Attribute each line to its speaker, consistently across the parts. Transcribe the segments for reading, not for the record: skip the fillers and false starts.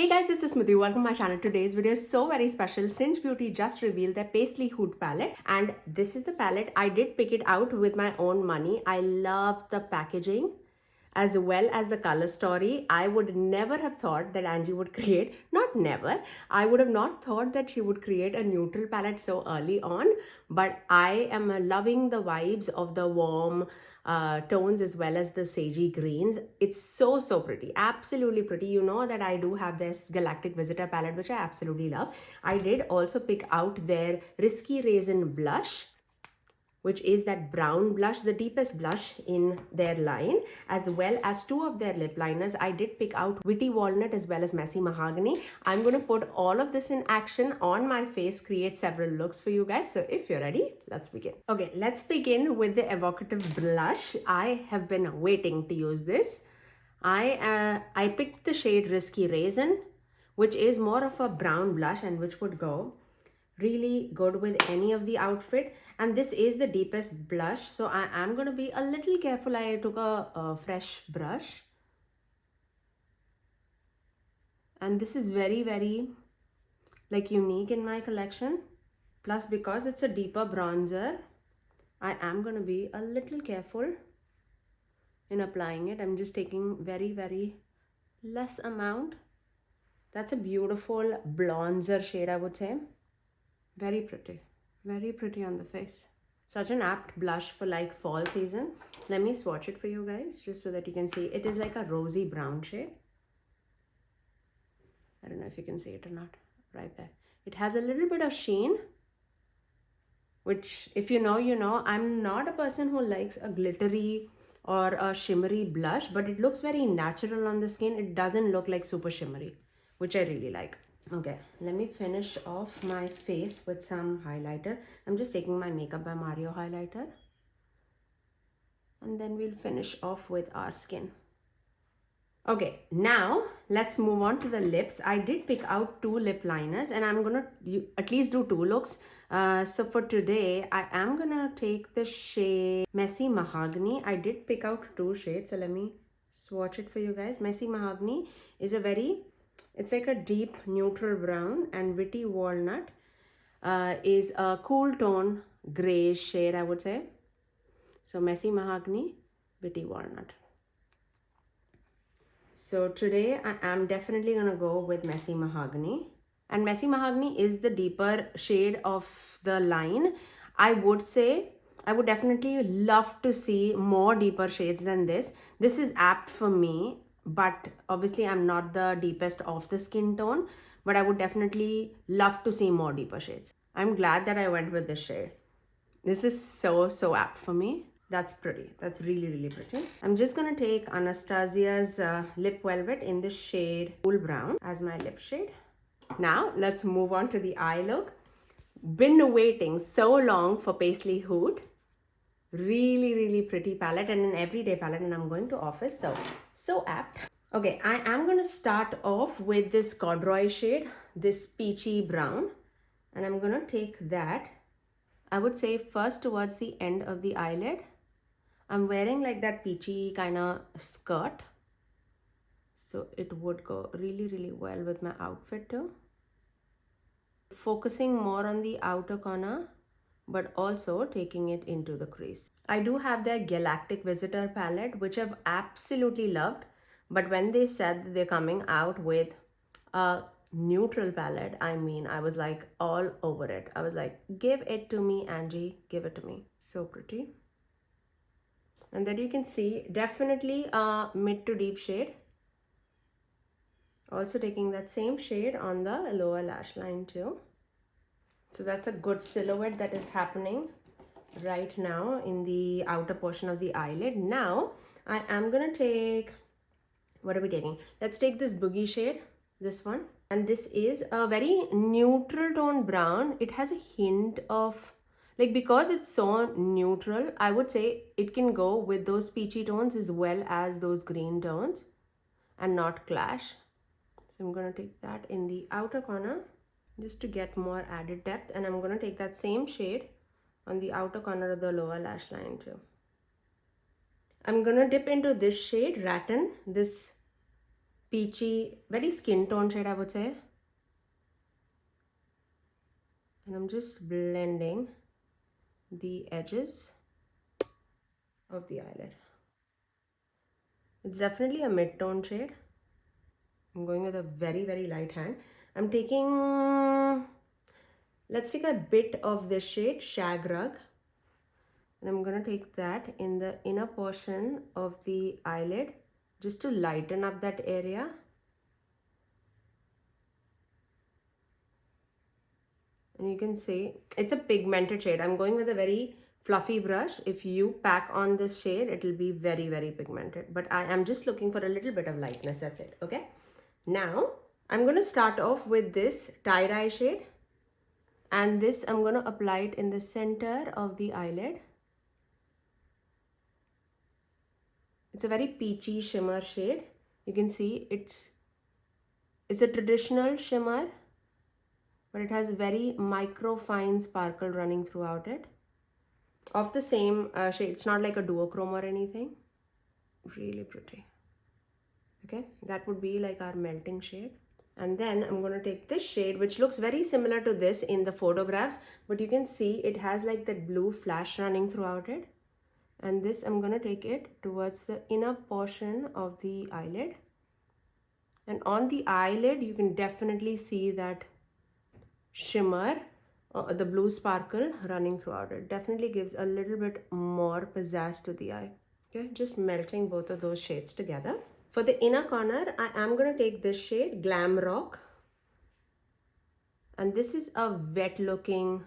Speaker 1: Hey guys, this is Smithy. Welcome to my channel. Today's video is so very special. Singe Beauty just revealed their Paisley Hoot palette, and this is the palette. I did pick it out with my own money. I love the packaging as well as the color story. I would never have thought that Angie would create, not never, I would have not thought that she would create a neutral palette so early on, but I am loving the vibes of the warm tones as well as the sagey greens. It's so pretty, absolutely pretty. You know that I do have this Galactic Visitor palette, which I absolutely love. I did also pick out their Risky Raisin Blush, which is that brown blush, the deepest blush in their line, as well as two of their lip liners. I did pick out Witty Walnut as well as Messy Mahagony. I'm going to put all of this in action on my face, create several looks for you guys. So if you're ready, let's begin. Okay, let's begin with the evocative blush. I have been waiting to use this. I picked the shade Risky Raisin, which is more of a brown blush and which would go really good with any of the outfit. And this is the deepest blush, so I am going to be a little careful. I took a fresh brush, and this is very like unique in my collection. Plus, because it's a deeper bronzer, I am going to be a little careful in applying it. I'm just taking very less amount. That's a beautiful bronzer shade, I would say. Very pretty on the face. Such an apt blush for like fall season. Let me swatch it for you guys just so that you can see. It is like a rosy brown shade. I don't know if you can see it or not. Right there. It has a little bit of sheen, which if you know, you know. I'm not a person who likes a glittery or a shimmery blush, but it looks very natural on the skin. It doesn't look like super shimmery, which I really like. Okay, let me finish off my face with some highlighter. I'm just taking my Makeup by Mario highlighter. And then we'll finish off with our skin. Okay, now let's move on to the lips. I did pick out two lip liners and I'm going to at least do two looks. So for today, I am going to take the shade Messy Mahagony. I did pick out two shades, so let me swatch it for you guys. Messy Mahagony is it's like a deep neutral brown, and Witty Walnut is a cool tone gray shade, I would say. So Messy Mahagony, Witty Walnut. So today I am definitely going to go with Messy Mahagony. And Messy Mahagony is the deeper shade of the line. I would say I would definitely love to see more deeper shades than this. This is apt for me, but obviously I'm not the deepest of the skin tone, but I would definitely love to see more deeper shades. I'm glad that I went with this shade. This is so apt for me. That's pretty. That's really pretty. I'm just gonna take Anastasia's Lip Velvet in the shade Cool Brown as my lip shade. Now let's move on to the eye look. Been waiting so long for Paisley Hoot. Really pretty palette and an everyday palette, and I'm going to office, so apt. Okay, I am going to start off with this corduroy shade, this peachy brown, and I'm going to take that, I would say, first towards the end of the eyelid. I'm wearing like that peachy kind of skirt, so it would go really well with my outfit too. Focusing more on the outer corner, but also taking it into the crease. I do have their Galactic Visitor palette, which I've absolutely loved. But when they said that they're coming out with a neutral palette, I mean, I was like all over it. I was like, give it to me, Angie, give it to me. So pretty. And then you can see definitely a mid to deep shade. Also taking that same shade on the lower lash line too. So that's a good silhouette that is happening right now in the outer portion of the eyelid. Now, I am going to take, what are we taking? Let's take this boogie shade, this one. And this is a very neutral tone brown. It has a hint of, like, because it's so neutral, I would say it can go with those peachy tones as well as those green tones and not clash. So I'm going to take that in the outer corner, just to get more added depth, and I'm going to take that same shade on the outer corner of the lower lash line too. I'm going to dip into this shade, Rattan, this peachy, very skin tone shade, I would say. And I'm just blending the edges of the eyelid. It's definitely a mid-tone shade. I'm going with a very, very light hand. I'm taking, let's take a bit of this shade, Shag Rug. And I'm going to take that in the inner portion of the eyelid just to lighten up that area. And you can see it's a pigmented shade. I'm going with a very fluffy brush. If you pack on this shade, it will be very, very pigmented. But I am just looking for a little bit of lightness. That's it. Okay. Now, I'm going to start off with this tie-dye shade. And this, I'm going to apply it in the center of the eyelid. It's a very peachy shimmer shade. You can see it's a traditional shimmer, but it has very micro fine sparkle running throughout it. Of the same shade, it's not like a duochrome or anything. Really pretty. Okay, that would be like our melting shade. And then I'm going to take this shade, which looks very similar to this in the photographs, but you can see it has like that blue flash running throughout it. And this, I'm going to take it towards the inner portion of the eyelid. And on the eyelid, you can definitely see that shimmer, the blue sparkle running throughout it. Definitely gives a little bit more pizzazz to the eye. Okay, just melting both of those shades together. For the inner corner, I am going to take this shade, Glam Rock. And this is a wet looking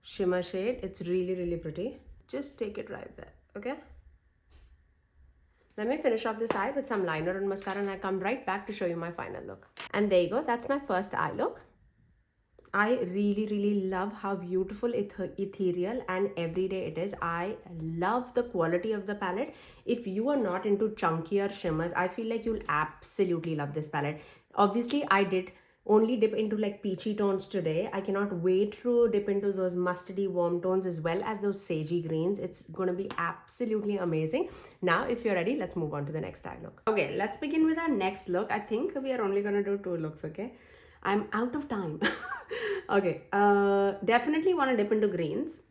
Speaker 1: shimmer shade. It's really, really pretty. Just take it right there, okay? Let me finish off this eye with some liner and mascara and I'll come right back to show you my final look. And there you go, that's my first eye look. I really, really love how beautiful, ethereal and everyday it is. I love the quality of the palette. If you are not into chunkier shimmers, I feel like you'll absolutely love this palette. Obviously, I did only dip into like peachy tones today. I cannot wait to dip into those mustardy warm tones as well as those sagey greens. It's gonna be absolutely amazing. Now, if you're ready, let's move on to the next eye look. Okay, let's begin with our next look. I think we are only gonna do 2 looks, okay? I'm out of time. Okay, definitely want to dip into greens,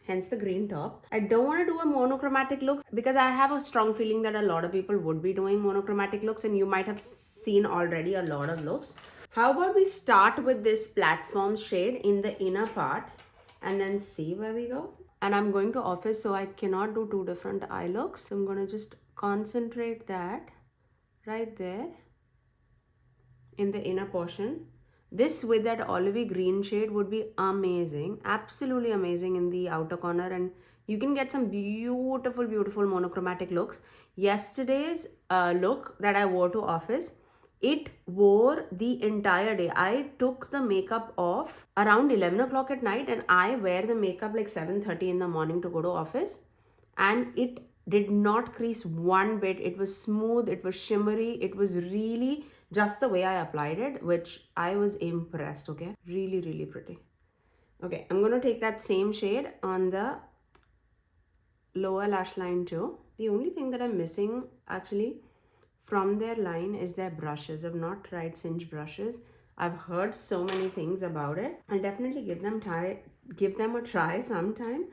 Speaker 1: hence the green top. I don't want to do a monochromatic look because I have a strong feeling that a lot of people would be doing monochromatic looks and you might have seen already a lot of looks. How about we start with this platform shade in the inner part and then see where we go? And I'm going to office, so I cannot do 2 different eye looks. So I'm going to just concentrate that right there in the inner portion. This with that olivey green shade would be amazing, absolutely amazing in the outer corner, and you can get some beautiful, beautiful monochromatic looks. Yesterday's look that I wore to office, it wore the entire day. I took the makeup off around 11 o'clock at night and I wear the makeup like 7:30 in the morning to go to office, and it did not crease one bit. It was smooth, it was shimmery, it was really just the way I applied it, which I was impressed. Okay, really, really pretty. Okay, I'm going to take that same shade on the lower lash line too. The only thing that I'm missing actually from their line is their brushes. I've not tried Singe brushes. I've heard so many things about it. I'll definitely give them a try sometime,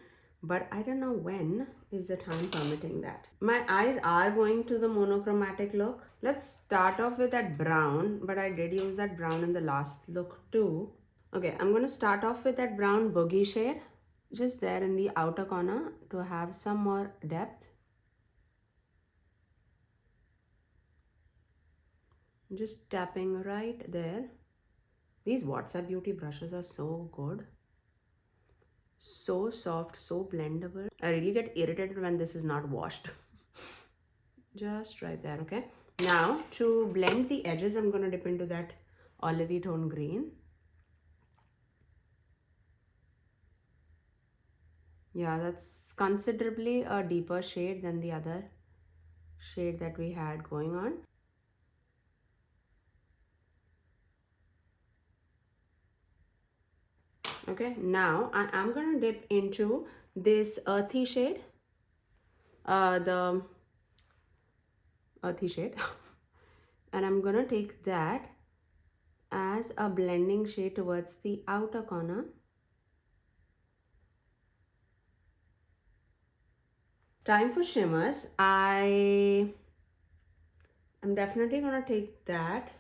Speaker 1: but I don't know when is the time permitting that. My eyes are going to the monochromatic look. Let's start off with that brown, but I did use that brown in the last look too. Okay, I'm going to start off with that brown boogie shade, just there in the outer corner to have some more depth. Just tapping right there. These WhatsApp Beauty brushes are so good. So soft, so blendable. I really get irritated when this is not washed. Just right there, okay? Now, to blend the edges, I'm going to dip into that olivey tone green. Yeah, that's considerably a deeper shade than the other shade that we had going on. Okay, now I am going to dip into this earthy shade. The earthy shade. And I'm gonna take that as a blending shade towards the outer corner. Time for shimmers. I am definitely gonna take that.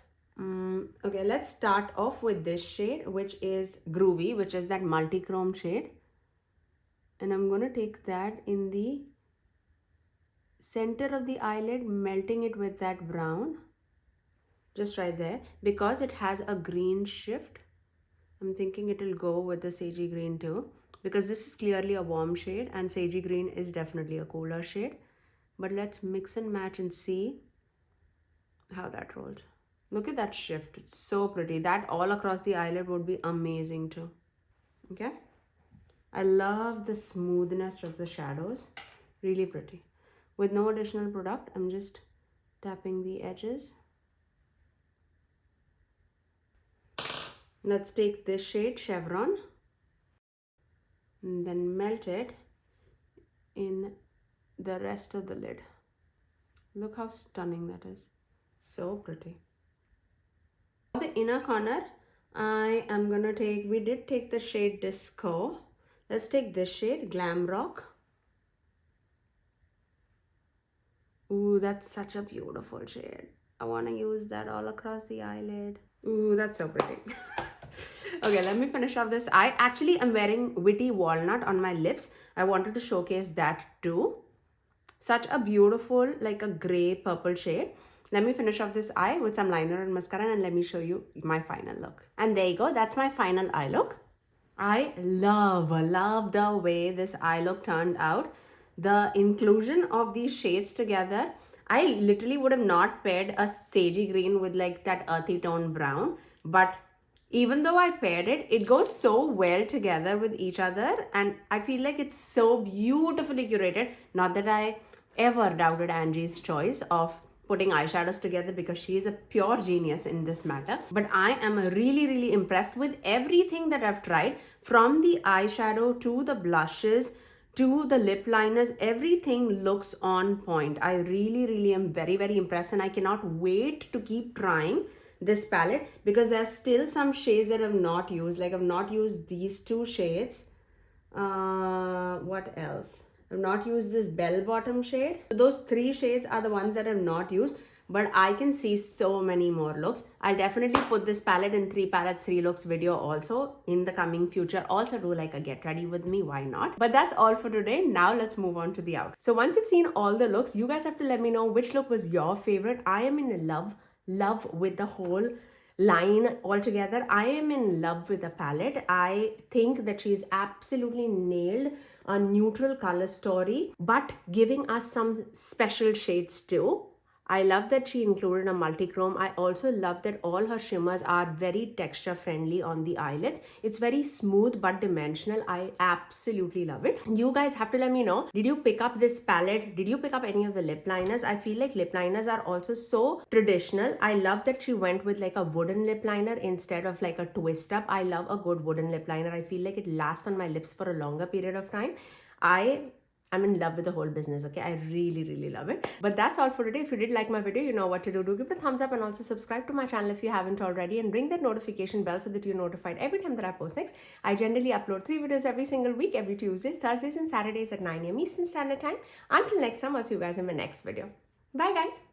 Speaker 1: Okay, let's start off with this shade, which is Groovy, which is that multi-chrome shade. And I'm gonna take that in the center of the eyelid, melting it with that brown. Just right there. Because it has a green shift, I'm thinking it'll go with the sagey green too. Because this is clearly a warm shade and sagey green is definitely a cooler shade. But let's mix and match and see how that rolls. Look at that shift. It's so pretty. That all across the eyelid would be amazing too. Okay. I love the smoothness of the shadows. Really pretty. With no additional product, I'm just tapping the edges. Let's take this shade, Chevron, and then melt it in the rest of the lid. Look how stunning that is. So pretty. For the inner corner, I am gonna take, we did take the shade Disco. Let's take this shade, Glam Rock. Ooh, that's such a beautiful shade. I want to use that all across the eyelid. Ooh, that's so pretty. Okay, let me finish off this. I actually am wearing Witty Walnut on my lips. I wanted to showcase that too. Such a beautiful, like a gray purple shade. Let me finish off this eye with some liner and mascara and let me show you my final look. And there you go. That's my final eye look. I love the way this eye look turned out. The inclusion of these shades together. I literally would have not paired a sagey green with like that earthy tone brown. But even though I paired it, it goes so well together with each other. And I feel like it's so beautifully curated. Not that I ever doubted Angie's choice of putting eyeshadows together because she is a pure genius in this matter. But I am really impressed with everything that I've tried, from the eyeshadow to the blushes to the lip liners. Everything looks on point. I really am very impressed, and I cannot wait to keep trying this palette because there are still some shades that I've not used. Like I've not used these two shades. What else? I've not used this bell bottom shade. So those three shades are the ones that I've not used, but I can see so many more looks. I'll definitely put this palette in 3 palettes 3 looks video also in the coming future. Also do like a get ready with me, why not? But that's all for today. Now let's move on to the out. So once you've seen all the looks, you guys have to let me know which look was your favorite. I am in love with the whole line altogether. I am in love with the palette. I think that she's absolutely nailed a neutral color story, but giving us some special shades too. I love that she included a multi-chrome. I also love that all her shimmers are very texture friendly on the eyelids. It's very smooth but dimensional. I absolutely love it. You guys have to let me know, did you pick up this palette? Did you pick up any of the lip liners? I feel like lip liners are also so traditional. I love that she went with like a wooden lip liner instead of like a twist up. I love a good wooden lip liner. I feel like it lasts on my lips for a longer period of time. I'm in love with the whole business, okay? I really love it. But that's all for today. If you did like my video, you know what to do. Do give it a thumbs up and also subscribe to my channel if you haven't already, and ring that notification bell so that you're notified every time that I post next. I generally upload 3 videos every single week, every Tuesdays, Thursdays, and Saturdays at 9 AM Eastern Standard Time. Until next time, I'll see you guys in my next video. Bye, guys.